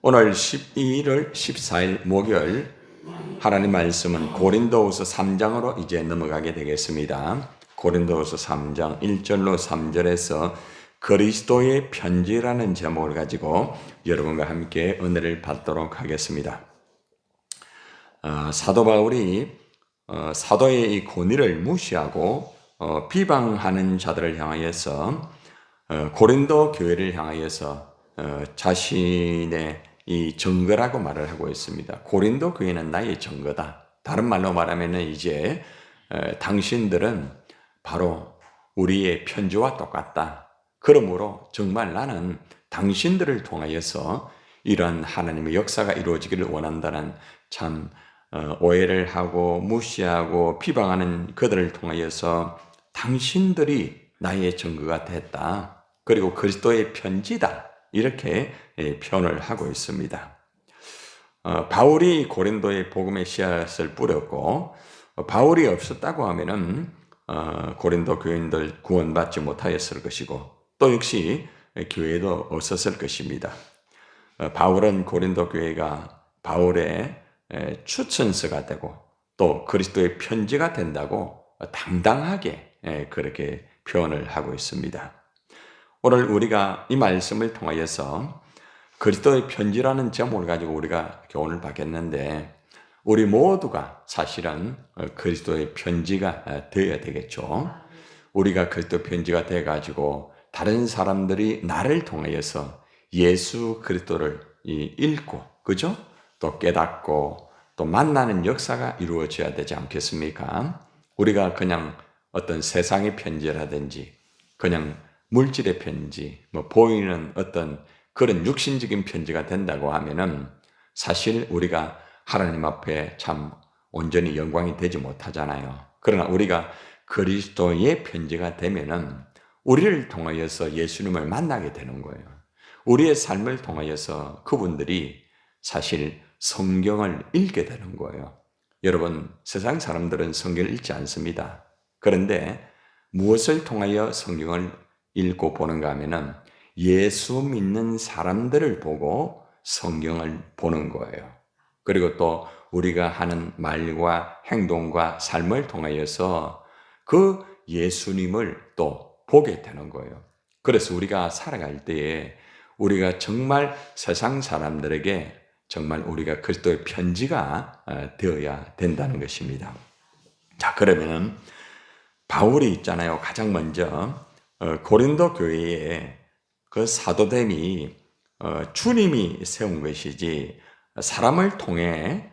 오늘 12월 14일 목요일 하나님 말씀은 고린도후서 3장으로 이제 넘어가게 되겠습니다. 고린도후서 3장 1절로 3절에서 그리스도의 편지라는 제목을 가지고 여러분과 함께 은혜를 받도록 하겠습니다. 사도 바울이 사도의 이 권위를 무시하고 비방하는 자들을 향하여서 고린도 교회를 향하여서 자신의 이 증거라고 말을 하고 있습니다. 고린도 교회는 나의 증거다. 다른 말로 말하면 이제 당신들은 바로 우리의 편지와 똑같다. 그러므로 정말 나는 당신들을 통하여서 이런 하나님의 역사가 이루어지기를 원한다는 참 오해를 하고 무시하고 비방하는 그들을 통하여서 당신들이 나의 증거가 됐다. 그리고 그리스도의 편지다. 이렇게 표현을 하고 있습니다. 바울이 고린도의 복음의 씨앗을 뿌렸고 바울이 없었다고 하면은 고린도 교인들 구원받지 못하였을 것이고 또 역시 교회도 없었을 것입니다. 바울은 고린도 교회가 바울의 추천서가 되고 또 그리스도의 편지가 된다고 당당하게 그렇게 표현을 하고 있습니다. 오늘 우리가 이 말씀을 통하여서 그리스도의 편지라는 제목을 가지고 우리가 교훈을 받겠는데 우리 모두가 사실은 그리스도의 편지가 되어야 되겠죠. 우리가 그리스도 편지가 돼가지고 다른 사람들이 나를 통하여서 예수 그리스도를 읽고 그죠? 또 깨닫고 또 만나는 역사가 이루어져야 되지 않겠습니까? 우리가 그냥 어떤 세상의 편지라든지 그냥 물질의 편지, 보이는 어떤 그런 육신적인 편지가 된다고 하면은 사실 우리가 하나님 앞에 참 온전히 영광이 되지 못하잖아요. 그러나 우리가 그리스도의 편지가 되면은 우리를 통하여서 예수님을 만나게 되는 거예요. 우리의 삶을 통하여서 그분들이 사실 성경을 읽게 되는 거예요. 여러분, 세상 사람들은 성경을 읽지 않습니다. 그런데 무엇을 통하여 성경을 읽고 보는가 하면은 예수 믿는 사람들을 보고 성경을 보는 거예요. 그리고 또 우리가 하는 말과 행동과 삶을 통하여서 그 예수님을 또 보게 되는 거예요. 그래서 우리가 살아갈 때에 우리가 정말 세상 사람들에게 정말 우리가 그리스도의 편지가 되어야 된다는 것입니다. 자, 그러면은 바울이 있잖아요. 가장 먼저 고린도 교회에 그 사도됨이 주님이 세운 것이지 사람을 통해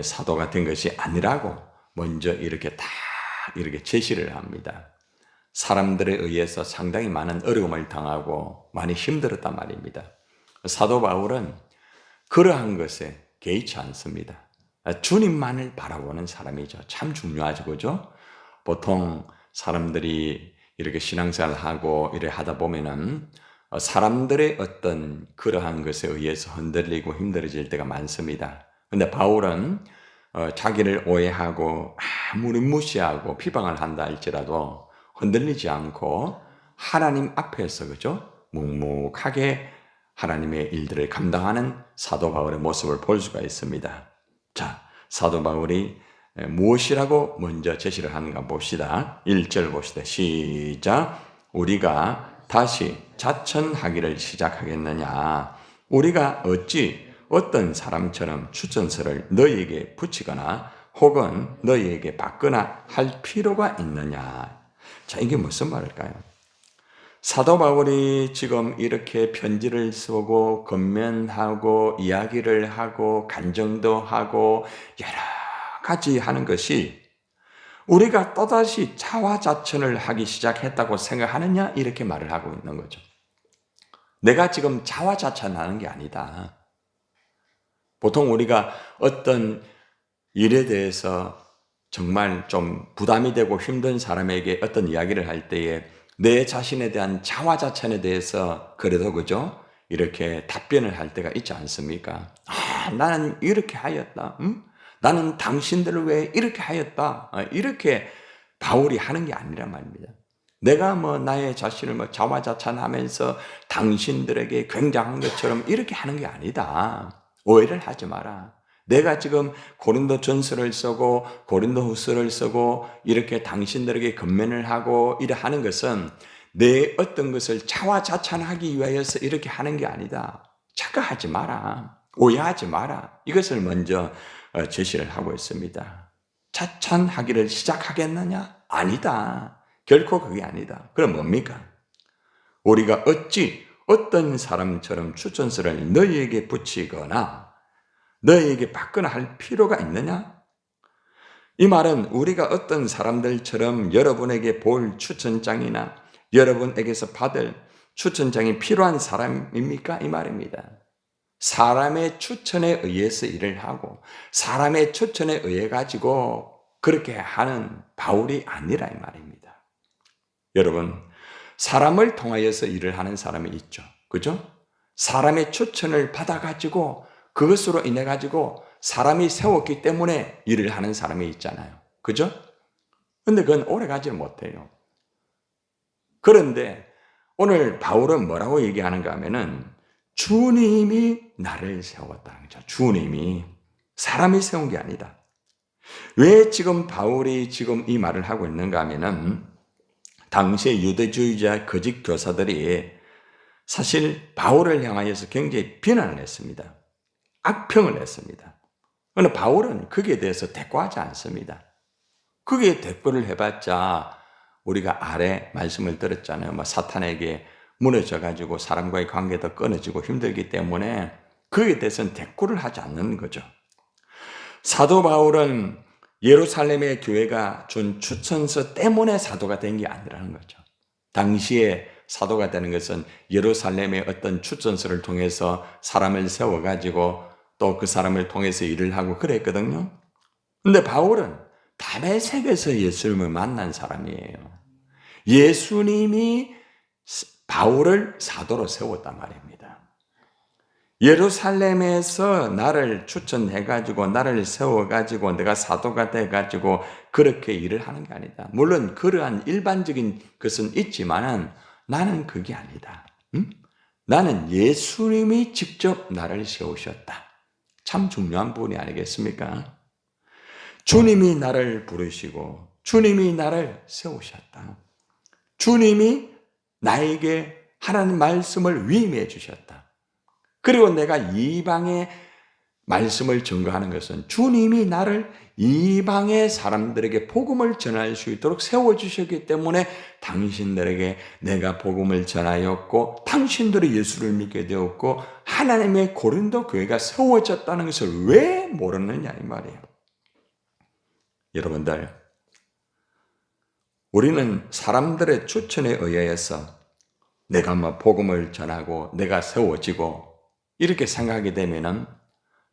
사도가 된 것이 아니라고 먼저 이렇게 다 이렇게 제시를 합니다. 사람들에 의해서 상당히 많은 어려움을 당하고 많이 힘들었단 말입니다. 사도 바울은 그러한 것에 개의치 않습니다. 주님만을 바라보는 사람이죠. 참 중요하죠, 그죠? 보통 사람들이 이렇게 신앙생활을 하고 이래 하다 보면은 사람들의 어떤 그러한 것에 의해서 흔들리고 힘들어질 때가 많습니다. 근데 바울은 자기를 오해하고 아무리 무시하고 비방을 한다 할지라도 흔들리지 않고 하나님 앞에서 그죠? 묵묵하게 하나님의 일들을 감당하는 사도 바울의 모습을 볼 수가 있습니다. 자, 사도 바울이 무엇이라고 먼저 제시를 하는가 봅시다. 1절 봅시다. 시작. 우리가 다시 자천하기를 시작하겠느냐. 우리가 어찌 어떤 사람처럼 추천서를 너희에게 붙이거나 혹은 너희에게 받거나 할 필요가 있느냐. 자, 이게 무슨 말일까요? 사도 바울이 지금 이렇게 편지를 쓰고 건면하고 이야기를 하고 간증도 하고 여러 가지 하는 것이 우리가 또다시 자화자찬을 하기 시작했다고 생각하느냐 이렇게 말을 하고 있는 거죠. 내가 지금 자화자찬하는 게 아니다. 보통 우리가 어떤 일에 대해서 정말 좀 부담이 되고 힘든 사람에게 어떤 이야기를 할 때에 내 자신에 대한 자화자찬에 대해서 그래도 그죠? 이렇게 답변을 할 때가 있지 않습니까? 나는 이렇게 하였다. 나는 당신들을 왜 이렇게 하였다. 이렇게 바울이 하는 게 아니란 말입니다. 내가 나의 자신을 자화자찬하면서 당신들에게 굉장한 것처럼 이렇게 하는 게 아니다. 오해를 하지 마라. 내가 지금 고린도전서를 쓰고 고린도후서를 쓰고 이렇게 당신들에게 건면을 하고 이래 하는 것은 내 어떤 것을 자화자찬하기 위하여서 이렇게 하는 게 아니다. 착각하지 마라. 오해하지 마라. 이것을 먼저 제시를 하고 있습니다. 자찬하기를 시작하겠느냐? 아니다. 결코 그게 아니다. 그럼 뭡니까? 우리가 어찌 어떤 사람처럼 추천서를 너희에게 붙이거나 너희에게 받거나 할 필요가 있느냐? 이 말은 우리가 어떤 사람들처럼 여러분에게 볼 추천장이나 여러분에게서 받을 추천장이 필요한 사람입니까? 이 말입니다. 사람의 추천에 의해서 일을 하고 사람의 추천에 의해 가지고 그렇게 하는 바울이 아니라 이 말입니다. 여러분, 사람을 통하여서 일을 하는 사람이 있죠. 그죠? 사람의 추천을 받아 가지고 그것으로 인해 가지고 사람이 세웠기 때문에 일을 하는 사람이 있잖아요. 그죠? 근데 그건 오래 가지는 못해요. 그런데 오늘 바울은 뭐라고 얘기하는가 하면은 주님이 나를 세웠다는 거죠. 주님이. 사람이 세운 게 아니다. 왜 지금 바울이 지금 이 말을 하고 있는가 하면은 당시의 유대주의자 거짓 교사들이 사실 바울을 향하여서 굉장히 비난을 했습니다. 악평을 했습니다. 그러나 바울은 거기에 대해서 대꾸하지 않습니다. 거기에 대꾸를 해봤자 우리가 아래 말씀을 들었잖아요. 사탄에게 무너져가지고 사람과의 관계도 끊어지고 힘들기 때문에 거기에 대해서는 대꾸를 하지 않는 거죠. 사도 바울은 예루살렘의 교회가 준 추천서 때문에 사도가 된 게 아니라는 거죠. 당시에 사도가 되는 것은 예루살렘의 어떤 추천서를 통해서 사람을 세워가지고 또 그 사람을 통해서 일을 하고 그랬거든요. 근데 바울은 다메섹에서 예수님을 만난 사람이에요. 예수님이 바울을 사도로 세웠단 말입니다. 예루살렘에서 나를 추천해가지고 나를 세워가지고 내가 사도가 돼가지고 그렇게 일을 하는 게 아니다. 물론 그러한 일반적인 것은 있지만은 나는 그게 아니다. 응? 나는 예수님이 직접 나를 세우셨다. 참 중요한 부분이 아니겠습니까? 주님이 나를 부르시고 주님이 나를 세우셨다. 주님이 나에게 하나님 말씀을 위임해 주셨다. 그리고 내가 이방의 말씀을 증거하는 것은 주님이 나를 이방의 사람들에게 복음을 전할 수 있도록 세워주셨기 때문에 당신들에게 내가 복음을 전하였고 당신들이 예수를 믿게 되었고 하나님의 고린도 교회가 세워졌다는 것을 왜 모르느냐 이 말이에요. 여러분들, 우리는 사람들의 추천에 의해서 내가 복음을 전하고 내가 세워지고 이렇게 생각하게 되면은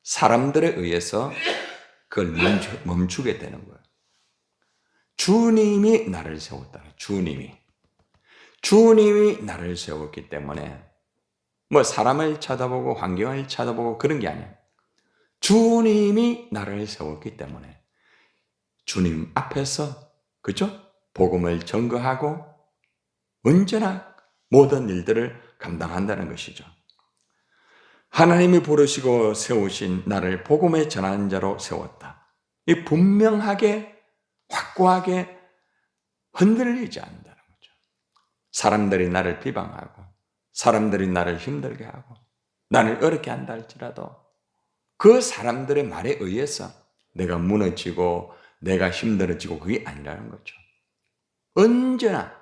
사람들에 의해서 그걸 멈추게 되는 거예요. 주님이 나를 세웠다. 주님이 나를 세웠기 때문에 사람을 쳐다보고 환경을 쳐다보고 그런 게 아니에요. 주님이 나를 세웠기 때문에 주님 앞에서 그죠? 복음을 전거하고 언제나 모든 일들을 감당한다는 것이죠. 하나님이 부르시고 세우신 나를 복음에 전하는 자로 세웠다. 이 분명하게 확고하게 흔들리지 않는다는 거죠. 사람들이 나를 비방하고 사람들이 나를 힘들게 하고 나를 어렵게 한다 할지라도 그 사람들의 말에 의해서 내가 무너지고 내가 힘들어지고 그게 아니라는 거죠. 언제나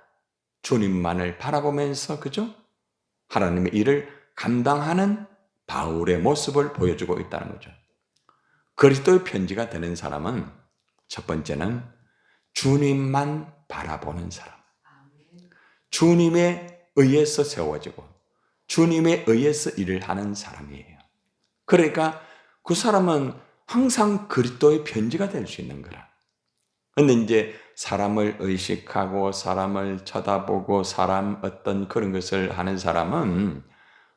주님만을 바라보면서 그죠? 하나님의 일을 감당하는 바울의 모습을 보여주고 있다는 거죠. 그리스도의 편지가 되는 사람은 첫 번째는 주님만 바라보는 사람. 주님에 의해서 세워지고 주님에 의해서 일을 하는 사람이에요. 그러니까 그 사람은 항상 그리스도의 편지가 될 수 있는 거라. 근데 이제 사람을 의식하고 사람을 쳐다보고 사람 어떤 그런 것을 하는 사람은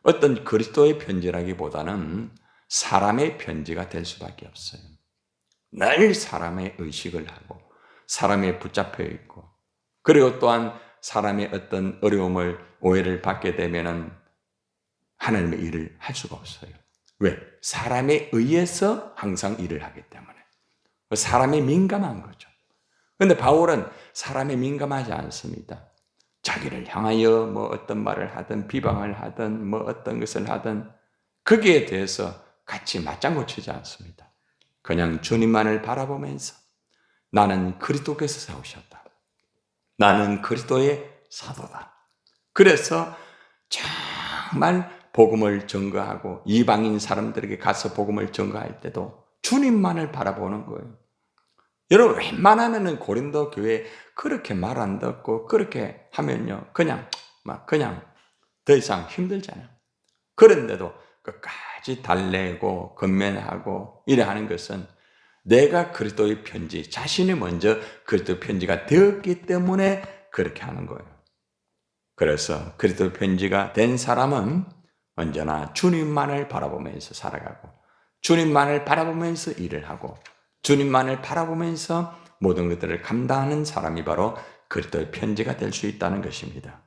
어떤 그리스도의 편지라기보다는 사람의 편지가 될 수밖에 없어요. 늘 사람의 의식을 하고 사람에 붙잡혀 있고 그리고 또한 사람의 어떤 어려움을, 오해를 받게 되면은 하나님의 일을 할 수가 없어요. 왜? 사람에 의해서 항상 일을 하기 때문에. 사람이 민감한 거죠. 그런데 바울은 사람에 민감하지 않습니다. 자기를 향하여 뭐 어떤 말을 하든 비방을 하든 뭐 어떤 것을 하든 거기에 대해서 같이 맞장구 치지 않습니다. 그냥 주님만을 바라보면서 나는 그리스도께서 세우셨다. 나는 그리스도의 사도다. 그래서 정말 복음을 전거하고 이방인 사람들에게 가서 복음을 전거할 때도 주님만을 바라보는 거예요. 여러분, 웬만하면은 고린도 교회 그렇게 말 안 듣고 그렇게 하면요, 그냥 더 이상 힘들잖아요. 그런데도 끝까지 달래고 건면하고 이래 하는 것은 내가 그리스도의 편지, 자신이 먼저 그리스도의 편지가 되었기 때문에 그렇게 하는 거예요. 그래서 그리스도의 편지가 된 사람은 언제나 주님만을 바라보면서 살아가고 주님만을 바라보면서 일을 하고 주님만을 바라보면서 모든 것들을 감당하는 사람이 바로 그리스도의 편지가 될 수 있다는 것입니다.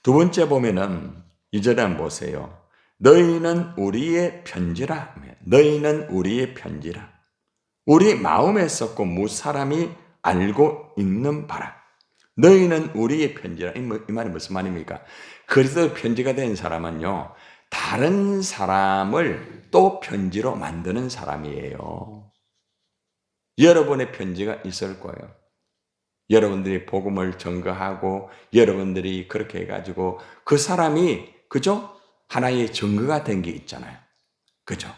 두 번째 보면은 2절에 한번 보세요. 너희는 우리의 편지라. 너희는 우리의 편지라. 우리 마음에 썼고 무사람이 알고 읽는 바라. 너희는 우리의 편지라. 이 말이 무슨 말입니까? 그리스도의 편지가 된 사람은요, 다른 사람을 또 편지로 만드는 사람이에요. 여러분의 편지가 있을 거예요. 여러분들이 복음을 전거하고 여러분들이 그렇게 해가지고 그 사람이 그죠? 하나의 증거가 된 게 있잖아요. 그죠?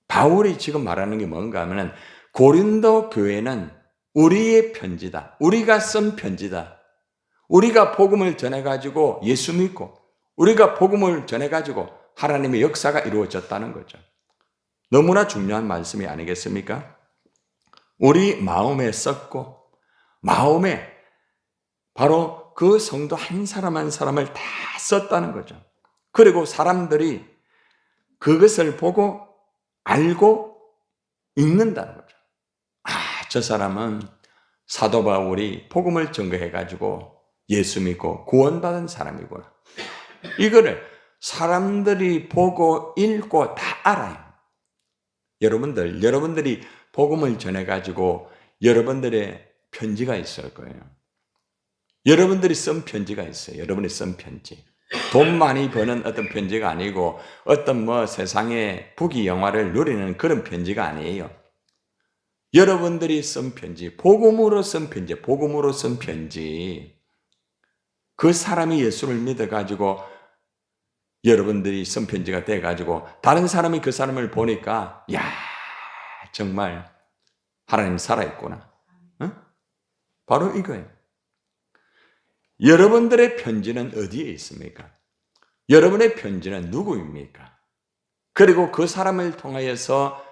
바울이 지금 말하는 게 뭔가 하면은 고린도 교회는 우리의 편지다. 우리가 쓴 편지다. 우리가 복음을 전해가지고 예수 믿고 우리가 복음을 전해가지고 하나님의 역사가 이루어졌다는 거죠. 너무나 중요한 말씀이 아니겠습니까? 우리 마음에 썼고 마음에 바로 그 성도 한 사람 한 사람을 다 썼다는 거죠. 그리고 사람들이 그것을 보고 알고 읽는다는 거죠. 아, 저 사람은 사도 바울이 복음을 전거해가지고 예수 믿고 구원받은 사람이구나. 이거를 사람들이 보고 읽고 다 알아요. 여러분들이 복음을 전해가지고 여러분들의 편지가 있을 거예요. 여러분들이 쓴 편지가 있어요. 여러분이 쓴 편지. 돈 많이 버는 어떤 편지가 아니고 어떤 세상의 부귀영화를 누리는 그런 편지가 아니에요. 여러분들이 쓴 편지, 복음으로 쓴 편지, 복음으로 쓴 편지. 그 사람이 예수를 믿어가지고 여러분들이 쓴 편지가 돼가지고 다른 사람이 그 사람을 보니까 야, 정말 하나님 살아있구나. 어? 바로 이거예요. 여러분들의 편지는 어디에 있습니까? 여러분의 편지는 누구입니까? 그리고 그 사람을 통하여서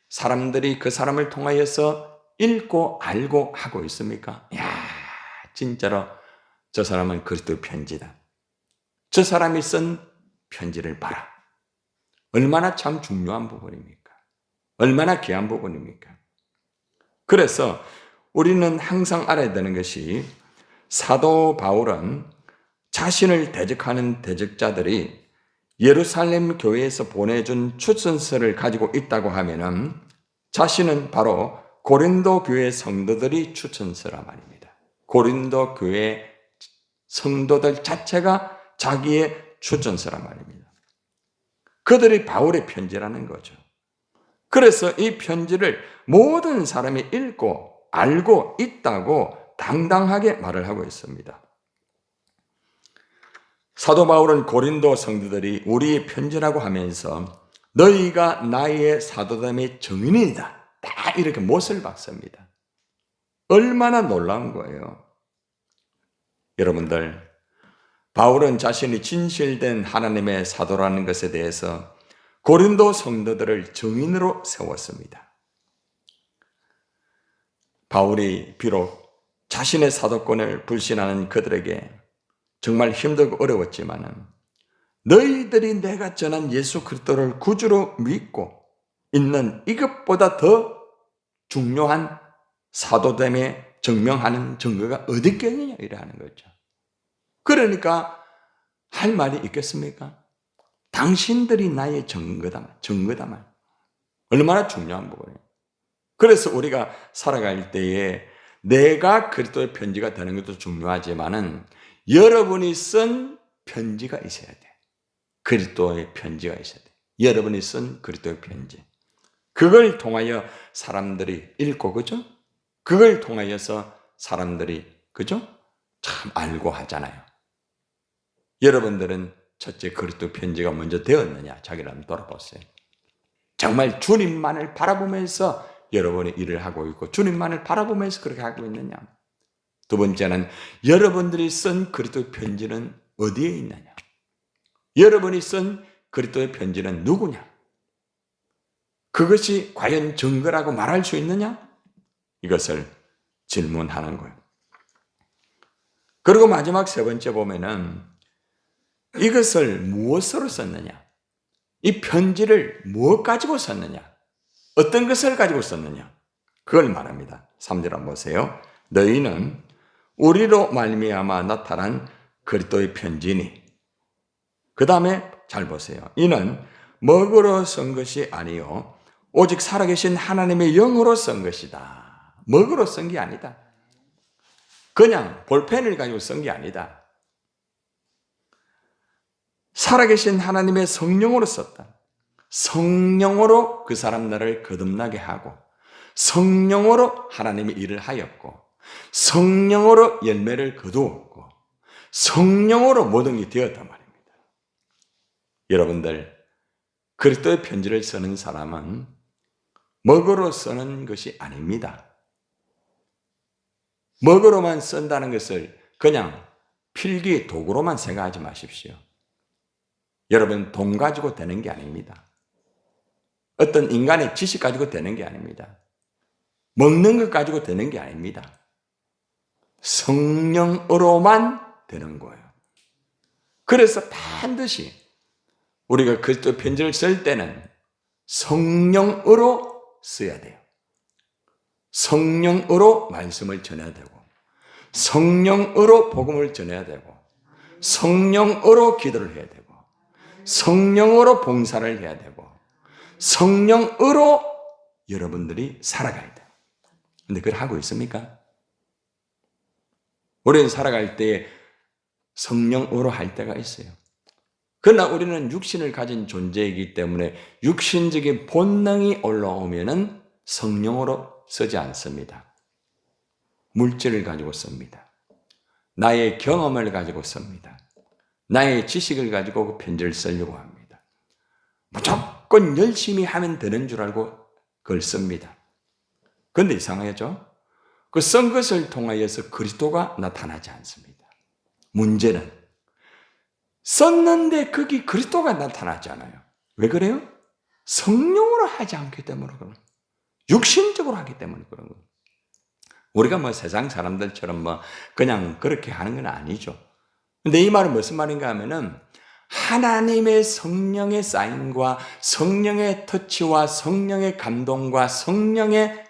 사람들이 그 사람을 통하여서 읽고 알고 하고 있습니까? 야, 진짜로 저 사람은 그리스도의 편지다. 저 사람이 쓴 편지를 봐라. 얼마나 참 중요한 부분입니까? 얼마나 귀한 부분입니까? 그래서 우리는 항상 알아야 되는 것이 사도 바울은 자신을 대적하는 대적자들이 예루살렘 교회에서 보내준 추천서를 가지고 있다고 하면은 자신은 바로 고린도 교회 성도들이 추천서라 말입니다. 고린도 교회 성도들 자체가 자기의 추천서라 말입니다. 그들이 바울의 편지라는 거죠. 그래서 이 편지를 모든 사람이 읽고 알고 있다고 당당하게 말을 하고 있습니다. 사도 바울은 고린도 성도들이 우리의 편지라고 하면서 너희가 나의 사도됨의 증인이다. 다 이렇게 못을 박습니다. 얼마나 놀라운 거예요. 여러분들, 바울은 자신이 진실된 하나님의 사도라는 것에 대해서 고린도 성도들을 증인으로 세웠습니다. 바울이 비록 자신의 사도권을 불신하는 그들에게 정말 힘들고 어려웠지만은 너희들이 내가 전한 예수 그리스도를 구주로 믿고 있는 이것보다 더 중요한 사도됨의 증명하는 증거가 어디 있겠느냐 이래 하는 거죠. 그러니까 할 말이 있겠습니까? 당신들이 나의 증거다. 얼마나 중요한 부분이에요. 그래서 우리가 살아갈 때에 내가 그리스도의 편지가 되는 것도 중요하지만은 여러분이 쓴 편지가 있어야 돼. 그리스도의 편지가 있어야 돼. 여러분이 쓴 그리스도의 편지. 그걸 통하여 사람들이 읽고, 그죠? 그걸 통하여서 사람들이, 그죠? 참 알고 하잖아요. 여러분들은 첫째 그리스도 편지가 먼저 되었느냐? 자기를 한번 돌아보세요. 정말 주님만을 바라보면서 여러분이 일을 하고 있고 주님만을 바라보면서 그렇게 하고 있느냐? 두 번째는 여러분들이 쓴 그리스도의 편지는 어디에 있느냐? 여러분이 쓴 그리스도의 편지는 누구냐? 그것이 과연 증거라고 말할 수 있느냐? 이것을 질문하는 거예요. 그리고 마지막 세 번째 보면은 이것을 무엇으로 썼느냐? 이 편지를 무엇 가지고 썼느냐? 어떤 것을 가지고 썼느냐? 그걸 말합니다. 3절 한번 보세요. 너희는 우리로 말미암아 나타난 그리스도의 편지니. 그 다음에 잘 보세요. 이는 먹으로 쓴 것이 아니요 오직 살아계신 하나님의 영으로 쓴 것이다. 먹으로 쓴 게 아니다. 그냥 볼펜을 가지고 쓴 게 아니다. 살아계신 하나님의 성령으로 썼다. 성령으로 그 사람들을 거듭나게 하고 성령으로 하나님의 일을 하였고 성령으로 열매를 거두었고 성령으로 모든 게 되었단 말입니다. 여러분들, 그리스도의 편지를 쓰는 사람은 먹으로 쓰는 것이 아닙니다. 먹으로만 쓴다는 것을 그냥 필기 도구로만 생각하지 마십시오. 여러분, 돈 가지고 되는 게 아닙니다. 어떤 인간의 지식 가지고 되는 게 아닙니다. 먹는 것 가지고 되는 게 아닙니다. 성령으로만 되는 거예요. 그래서 반드시 우리가 그리스도 편지를 쓸 때는 성령으로 써야 돼요. 성령으로 말씀을 전해야 되고 성령으로 복음을 전해야 되고 성령으로 기도를 해야 되고 성령으로 봉사를 해야 되고 성령으로 여러분들이 살아가야 돼요. 근데 그걸 하고 있습니까? 우리는 살아갈 때에 성령으로 할 때가 있어요. 그러나 우리는 육신을 가진 존재이기 때문에 육신적인 본능이 올라오면은 성령으로 쓰지 않습니다. 물질을 가지고 씁니다. 나의 경험을 가지고 씁니다. 나의 지식을 가지고 그 편지를 쓰려고 합니다. 무조건 열심히 하면 되는 줄 알고 그걸 씁니다. 그런데 이상하죠? 그 쓴 것을 통하여서 그리스도가 나타나지 않습니다. 문제는 썼는데 거기 그리스도가 나타나지 않아요. 왜 그래요? 성령으로 하지 않기 때문에 그런 거예요. 육신적으로 하기 때문에 그런 거예요. 우리가 뭐 세상 사람들처럼 뭐 그냥 그렇게 하는 건 아니죠. 근데 이 말은 무슨 말인가 하면은 하나님의 성령의 사인과 성령의 터치와 성령의 감동과 성령의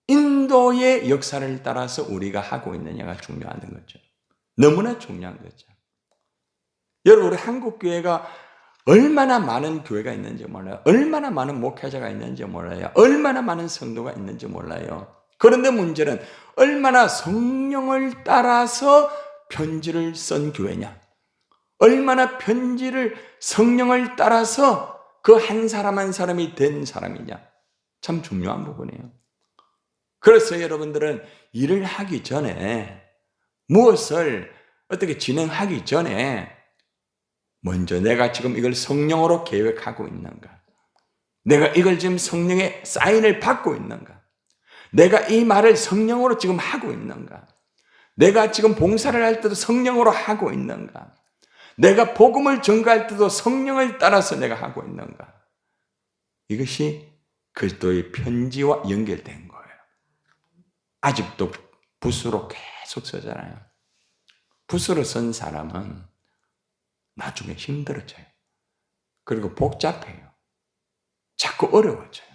인도의 역사를 따라서 우리가 하고 있느냐가 중요한 거죠. 너무나 중요한 거죠. 여러분, 우리 한국교회가 얼마나 많은 교회가 있는지 몰라요. 얼마나 많은 목회자가 있는지 몰라요. 얼마나 많은 성도가 있는지 몰라요. 그런데 문제는 얼마나 성령을 따라서 편지를 쓴 교회냐. 얼마나 편지를 성령을 따라서 그 한 사람 한 사람이 된 사람이냐. 참 중요한 부분이에요. 그래서 여러분들은 일을 하기 전에 무엇을 어떻게 진행하기 전에 먼저 내가 지금 이걸 성령으로 계획하고 있는가? 내가 이걸 지금 성령의 사인을 받고 있는가? 내가 이 말을 성령으로 지금 하고 있는가? 내가 지금 봉사를 할 때도 성령으로 하고 있는가? 내가 복음을 전가할 때도 성령을 따라서 내가 하고 있는가? 이것이 그리스도의 편지와 연결된 거예요. 아직도 붓으로 계속 쓰잖아요. 붓으로 쓴 사람은 나중에 힘들어져요. 그리고 복잡해요. 자꾸 어려워져요.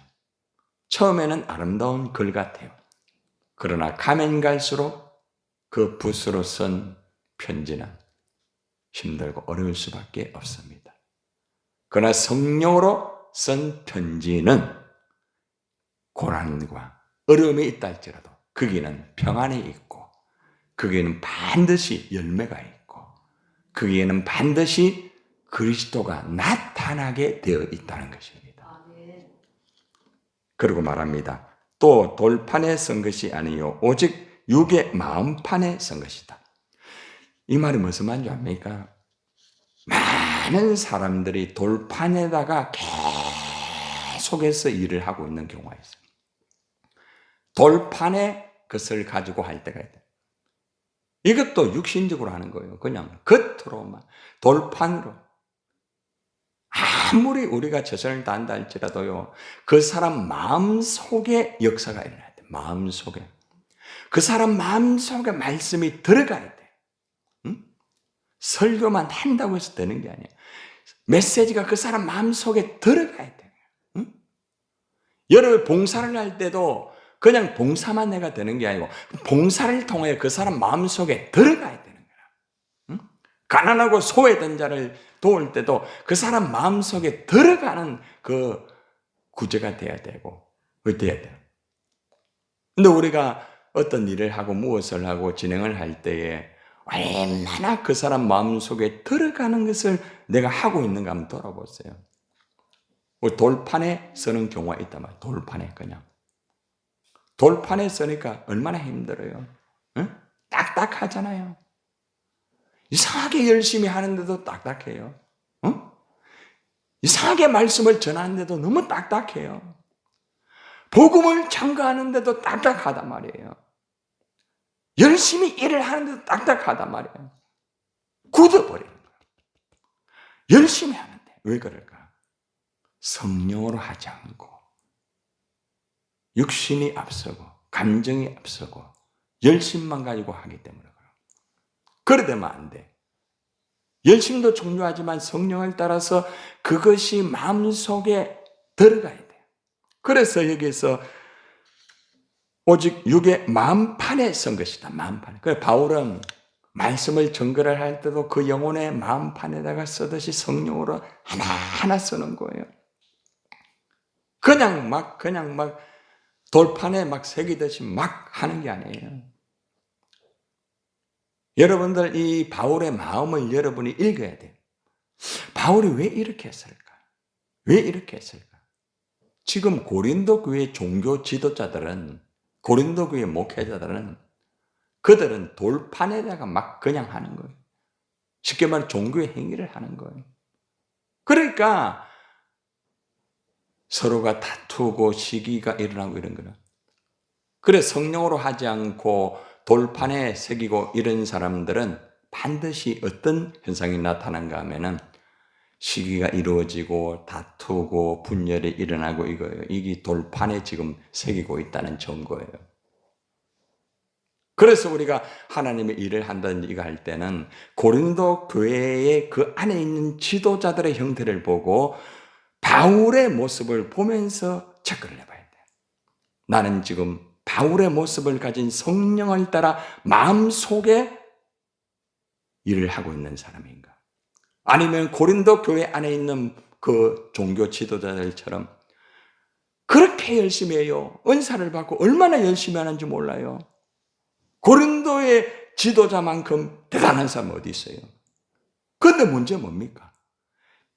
처음에는 아름다운 글 같아요. 그러나 가면 갈수록 그 붓으로 쓴 편지는 힘들고 어려울 수밖에 없습니다. 그러나 성령으로 쓴 편지는 고난과 어려움이 있다 할지라도 거기에는 평안이 있고 거기에는 반드시 열매가 있고 거기에는 반드시 그리스도가 나타나게 되어 있다는 것입니다. 그리고 말합니다. 또 돌판에 쓴 것이 아니요 오직 육의 마음판에 쓴 것이다. 이 말이 무슨 말인지 압니까? 많은 사람들이 돌판에다가 계속해서 일을 하고 있는 경우가 있어요. 돌판에 것을 가지고 할 때가 있다. 이것도 육신적으로 하는 거예요. 그냥 겉으로만 돌판으로. 아무리 우리가 최선을 다한다 할지라도요, 그 사람 마음속에 역사가 일어나야 돼. 마음속에. 그 사람 마음속에 말씀이 들어가야 돼. 응? 설교만 한다고 해서 되는 게 아니에요. 메시지가 그 사람 마음속에 들어가야 돼. 응? 여러분 봉사를 할 때도 그냥 봉사만 내가 되는 게 아니고 봉사를 통해 그 사람 마음속에 들어가야 되는 거야. 응? 가난하고 소외된 자를 도울 때도 그 사람 마음속에 들어가는 그 구제가 돼야 되고 돼야 돼요. 근데 우리가 어떤 일을 하고 무엇을 하고 진행을 할 때에 얼마나 그 사람 마음속에 들어가는 것을 내가 하고 있는가 한번 돌아보세요. 돌판에 쓰는 경우가 있단 말이에요. 돌판에 그냥. 돌판에 쓰니까 얼마나 힘들어요. 응? 딱딱하잖아요. 이상하게 열심히 하는데도 딱딱해요. 응? 이상하게 말씀을 전하는데도 너무 딱딱해요. 복음을 전가하는데도 딱딱하단 말이에요. 열심히 일을 하는데도 딱딱하단 말이에요. 굳어버리는 거예요. 열심히 하는데 왜 그럴까? 성령으로 하지 않고 육신이 앞서고 감정이 앞서고 열심만 가지고 하기 때문에 그래요. 그래 되면 안 돼. 열심도 중요하지만 성령을 따라서 그것이 마음속에 들어가야 돼요. 그래서 여기서 오직 육의 마음판에 쓴 것이다. 마음판에. 그래서 바울은 말씀을 전거를 할 때도 그 영혼의 마음판에다가 쓰듯이 성령으로 하나하나 쓰는 거예요. 그냥 막 돌판에 막 새기듯이 막 하는 게 아니에요. 여러분들 이 바울의 마음을 여러분이 읽어야 돼요. 바울이 왜 이렇게 했을까? 왜 이렇게 했을까? 지금 고린도 교회 종교 지도자들은 고린도 교회 목회자들은 그들은 돌판에다가 막 그냥 하는 거예요. 쉽게 말해 종교의 행위를 하는 거예요. 그러니까 서로가 다투고 시기가 일어나고 이런 거는. 그래 성령으로 하지 않고 돌판에 새기고 이런 사람들은 반드시 어떤 현상이 나타난가 하면은 시기가 이루어지고 다투고 분열이 일어나고 이거예요. 이게 돌판에 지금 새기고 있다는 증거예요. 그래서 우리가 하나님의 일을 한다든지 이거 할 때는 고린도 교회의 그 안에 있는 지도자들의 형태를 보고 바울의 모습을 보면서 체크를 해봐야 돼요. 나는 지금 바울의 모습을 가진 성령을 따라 마음속에 일을 하고 있는 사람인가? 아니면 고린도 교회 안에 있는 그 종교 지도자들처럼 그렇게 열심히 해요. 은사를 받고 얼마나 열심히 하는지 몰라요. 고린도의 지도자만큼 대단한 사람 어디 있어요? 그런데 문제 뭡니까?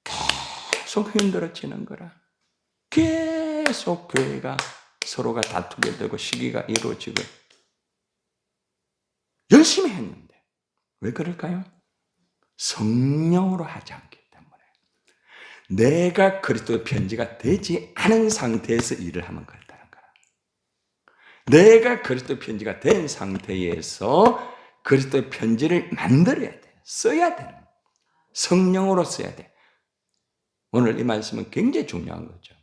계속 힘들어지는 거라. 계속 교회가 서로가 다투게 되고 시기가 이루어지고 열심히 했는데 왜 그럴까요? 성령으로 하지 않기 때문에 내가 그리스도의 편지가 되지 않은 상태에서 일을 하면 그렇다는 거야. 내가 그리스도의 편지가 된 상태에서 그리스도의 편지를 만들어야 돼. 써야 돼. 성령으로 써야 돼. 오늘 이 말씀은 굉장히 중요한 거죠.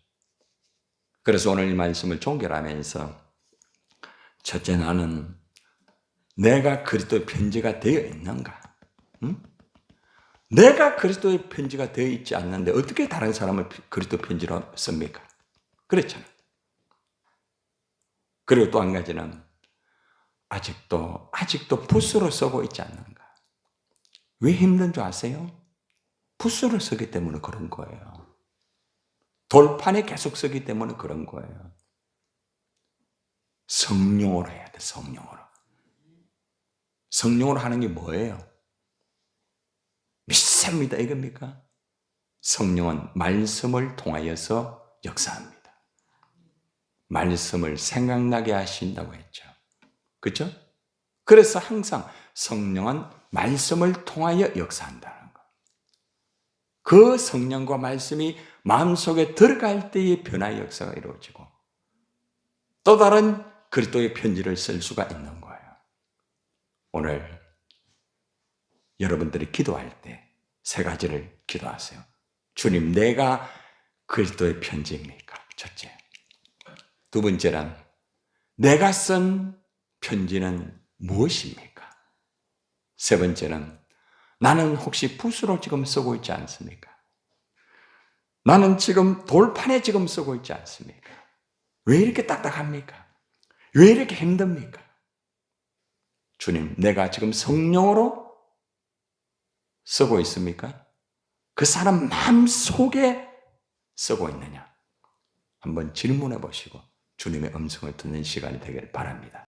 그래서 오늘 이 말씀을 종결하면서 첫째 나는 내가 그리스도의 편지가 되어 있는가? 응? 내가 그리스도의 편지가 되어 있지 않는데 어떻게 다른 사람을 그리스도 편지로 씁니까? 그렇잖아요. 그리고 또 한 가지는 아직도 붓으로 쓰고 있지 않는가? 왜 힘든 줄 아세요? 붓으로 쓰기 때문에 그런 거예요. 돌판에 계속 쓰기 때문에 그런 거예요. 성령으로 해야 돼, 성령으로. 성령으로 하는 게 뭐예요? 믿습니다, 이겁니까? 성령은 말씀을 통하여서 역사합니다. 말씀을 생각나게 하신다고 했죠. 그렇죠? 그래서 항상 성령은 말씀을 통하여 역사한다는 것. 그 성령과 말씀이 마음속에 들어갈 때의 변화의 역사가 이루어지고 또 다른 그리스도의 편지를 쓸 수가 있는 거예요. 오늘 여러분들이 기도할 때 세 가지를 기도하세요. 주님, 내가 그리스도의 편지입니까? 첫째. 두 번째는 내가 쓴 편지는 무엇입니까? 세 번째는 나는 혹시 붓으로 지금 쓰고 있지 않습니까? 나는 지금 돌판에 지금 쓰고 있지 않습니까? 왜 이렇게 딱딱합니까? 왜 이렇게 힘듭니까? 주님, 내가 지금 성령으로 쓰고 있습니까? 그 사람 마음속에 쓰고 있느냐? 한번 질문해 보시고 주님의 음성을 듣는 시간이 되길 바랍니다.